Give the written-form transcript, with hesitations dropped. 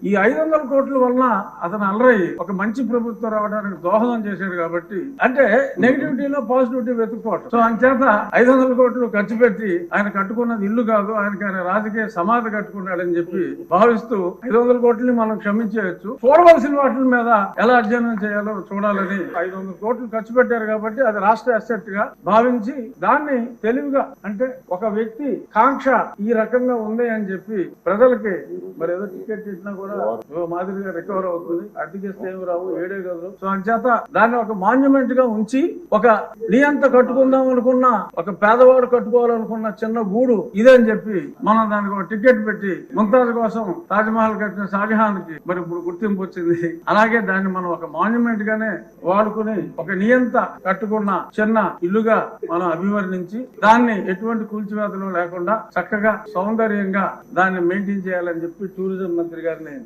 ఈ 500 కోట్ల వలన అతను అలరై ఒక మంచి ప్రభుత్వం రావడానికి దోహదం చేశాడు కాబట్టి, అంటే నెగిటివిటీలో పాజిటివిటీ వెతుక్కోవటం. సో అంచేత 500 కోట్లు ఖర్చు పెట్టి ఆయన కట్టుకున్నది ఇల్లు కాదు, ఆయన రాజకీయ సమాధి కట్టుకున్నాడని చెప్పి భావిస్తూ 500 కోట్లని మనం క్షమించేయచ్చు. చూడవలసిన వాటి మీద ఎలా అధ్యయనం చేయాలో చూడాలని 500 కోట్లు ఖర్చు పెట్టారు కాబట్టి అది రాష్ట్ర అసెట్ గా భావించి దాన్ని తెలివిగా, అంటే ఒక వ్యక్తి కాంక్ష ఈ రకంగా ఉంది అని చెప్పి ప్రజలకి మరి ఏదో టికెట్ ఇచ్చినా కూడా మాదిరిగా రికవర్ అవుతుంది, అద్దెకిస్తే ఏమి రావు, ఏడే గదులు. సో అంచేత దాన్ని ఒక మాన్యుమెంట్ గా ఉంచి ఒక నియంత కట్టుకుందాం అనుకున్న, ఒక పేదవాడు కట్టుకోవాలనుకున్న చిన్న గూడు ఇదని చెప్పి మనం దానికి ఒక టికెట్ పెట్టి ముంతాజ్ కోసం తాజ్మహల్ కట్టిన షాజహాన్ కి మరి ఇప్పుడు గుర్తింపు వచ్చింది. అలాగే దాన్ని మనం ఒక మాన్యుమెంట్ గానే వాడుకుని ఒక నియంత కట్టుకున్న చిన్న ఇల్లుగా మనం అభివర్ణించి దాన్ని ఎటువంటి కూల్చివేతలు లేకుండా చక్కగా సౌందర్యంగా దాన్ని మెయింటైన్ చేయాలని చెప్పి టూరిజం మంత్రి గారిని